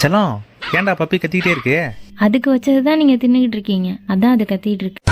செல்லம், ஏன்டா பப்பி கத்திக்கிட்டே இருக்கு? அதுக்கு வச்சதுதான் நீங்க தின்னுகிட்டு இருக்கீங்க, அதான் அது கத்திட்டு இருக்கு.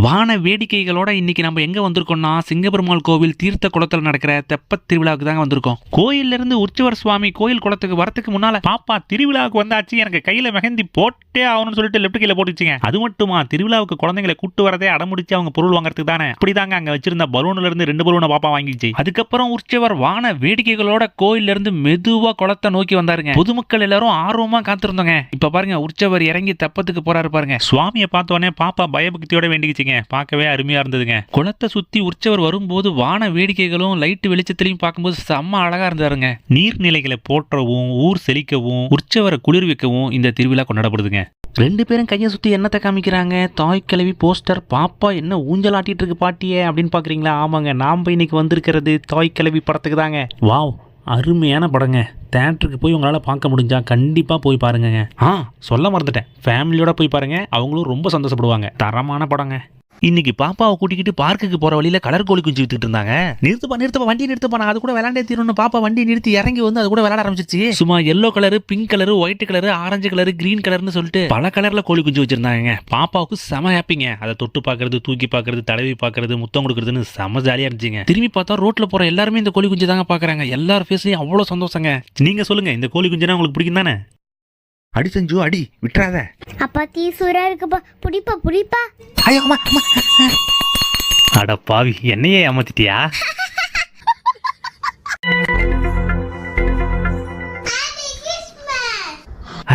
வான வேடிக்கைகளோட இன்னைக்கு நம்ம எங்க வந்திருக்கோம்னா சிங்கப்பெருமாள் கோவில் தீர்த்த குளத்தில் நடக்கிற தெப்பத் திருவிழாவுக்கு தாங்க வந்திருக்கோம். கோயில்ல இருந்து உற்சவர் சுவாமி கோயில் குளத்துக்கு வரத்துக்கு முன்னால பாப்பா திருவிழாவுக்கு வந்தாச்சு, எனக்கு கையில மெஹந்தி போட்டே ஆகணும்னு சொல்லிட்டு லெப்ட் கையில போட்டுச்சுங்க. அது மட்டுமா, திருவிழாவுக்கு குழந்தைங்களை கூட்டு வரதே அடமுடிச்சு அவங்க பொருள் வாங்குறதுக்கு தானே. அப்படிதாங்க அங்க வச்சிருந்த பலூன்ல இருந்து 2 பலூனை பாப்பா வாங்கிச்சு. அதுக்கப்புறம் உற்சவர் வான வேடிக்கைகளோட கோயில்ல இருந்து மெதுவா குளத்தை நோக்கி வந்தாருங்க. பொதுமக்கள் எல்லாரும் ஆர்வமா காத்திருந்தோங்க. இப்ப பாருங்க, உற்சவர் இறங்கி தெப்பத்துக்கு போறாரு பாருங்க. சுவாமியை பார்த்தோன்னே பாப்பா பயபக்தியோட வேண்டிக்கிச்சு. பார்க்கவே அருமையா இருந்ததுங்க. குளத்தை சுத்தி உற்சவர் வரும்போது வான வேடிக்கைகளும் லைட் வெளிச்சத்திலையும் பார்க்கும்போது செம்ம அழகா இருந்தாருங்க. நீர்நிலைகளை போற்றவும் ஊர் செழிக்கவும் உற்சவரை குளிர்விக்கவும் இந்த திருவிழா கொண்டாடப்படுதுங்க. 2 பேரும் கையை சுத்தி என்னத்தை காமிக்கிறாங்க? தாய் கிழவி போஸ்டர். பாப்பா என்ன ஊஞ்சல் ஆட்டிட்டு இருக்கு பாட்டியே அப்படின்னு பாக்குறீங்களா? ஆமாங்க, நாம இன்னைக்கு வந்திருக்கிறது தாய் கிழவி படத்துக்கு தாங்க. வாவ், அருமையான படங்க. தேட்டருக்கு போய் உங்களால் பார்க்க முடிஞ்சா கண்டிப்பாக போய் பாருங்க. சொல்ல மறந்துட்டேன், ஃபேமிலியோட போய் பாருங்க, அவங்களும் ரொம்ப சந்தோஷப்படுவாங்க. தரமான படங்க. இன்னைக்கு பாப்பாவை கூட்டிக்கிட்டு பார்க்குக்கு போற வழியில கலர் கோழி குஞ்சு வித்துட்டு இருந்தாங்க. நிறுத்துப்பா வண்டி நிறுத்துப்பா, நான் அது கூட விளையாண்டே தீரணும். பாப்பா வண்டி நிறுத்தி இறங்கி வந்து அது கூட விளையாட ஆரம்பிச்சிச்சு. சும்மா yellow colour, pink colour, white colour, orange colour, green கலர்னு சொல்லிட்டு பல கலர்ல கோழி குஞ்சு வச்சிருந்தாங்க. பாப்பாவுக்கு செம ஹாப்பிங்க. அதை தொட்டு பாக்குறது, தூக்கி பாக்குறது, தடவி பாக்குறது, முத்தம் கொடுக்கறதுன்னு செம ஜாலியா இருந்துச்சுங்க. திரும்பி பார்த்தா ரோட்ல போற எல்லாருமே இந்த கோழி குஞ்சு தாங்க பாக்குறாங்க. எல்லார் ஃபேஸ்லயும் அவ்வளவு சந்தோஷங்க. நீங்க சொல்லுங்க, இந்த கோழி குஞ்சுனா உங்களுக்கு பிடிக்கும் தானே? அடி செஞ்சு அடி, விட்டுறாத. அப்பா தீ சூறா இருக்குப்பா, புடிப்பா. ஐயோ அம்மா. அட பாவி, என்னையே ஏமாத்திட்டியா?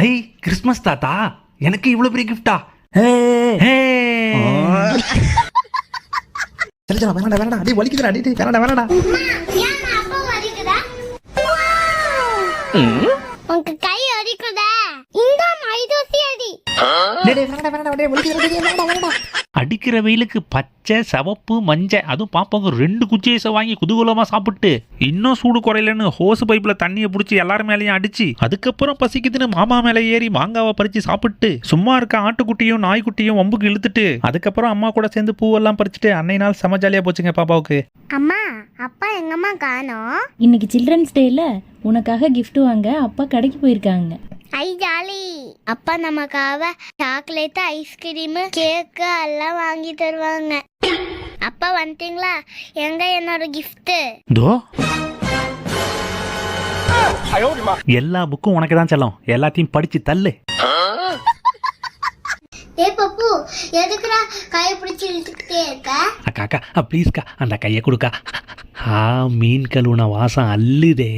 ஐ, கிறிஸ்மஸ் தாத்தா, எனக்கு இவ்வளவு பெரிய கிஃப்டா? வேணாடா, அடி வலிக்குதுடா, அடி வேணாடா. உங்க கை அடிக்குதா? இந்த மைதோசி அடி. அடிக்கிற வெயிலுக்கு பச்சை, சிவப்பு, மஞ்சள், அதுவும் பாப்பாங்க 2 குச்சியை வாங்கி குதூகலமா சாப்பிட்டு இன்னும் சூடு குறையலன்னு ஹோஸ் பைப்ல தண்ணியை பிடிச்சி எல்லாரும் மேலேயும் அடிச்சு, அதுக்கப்புறம் பசிக்குதுன்னு மாமா மேலே ஏறி மாங்காவை பறிச்சு சாப்பிட்டு, சும்மா இருக்க ஆட்டுக்குட்டியும் நாய்க்குட்டியும் வம்புக்கு இழுத்துட்டு, அதுக்கப்புறம் அம்மா கூட சேர்ந்து பூவெல்லாம் பறிச்சுட்டு அன்னை நாள் செம ஜாலியா போச்சுங்க பாப்பாவுக்கு. அம்மா, அப்பா எங்கம்மா காணோம்? இன்னைக்கு சில்ட்ரன்ஸ் டேல உனக்காக gift வாங்க அப்பா கடைக்கு போயிருக்காங்க. ஐ ஜாலி. அப்பா நமக்காக சாக்லேட், ஐஸ்கிரீம், கேக்கு எல்லாம் வாங்கி தருவாங்க. அப்பா வந்துட்டீங்களா? எங்க என்னோட கிஃப்ட்? தோ எல்லா புக்கும் உனக்கு தான் செல்லம், எல்லாத்தையும் படிச்சு தள்ளு. ஏ பப்பு, எதுக்குடா கையை பிடிச்சி இழுத்துக்கிட்டே இருக்க? அக்கா ப்ளீஸ்க்கா, அந்த கையை கொடுக்கா. மீன் கழுவுன வாசம் அல்லுதே.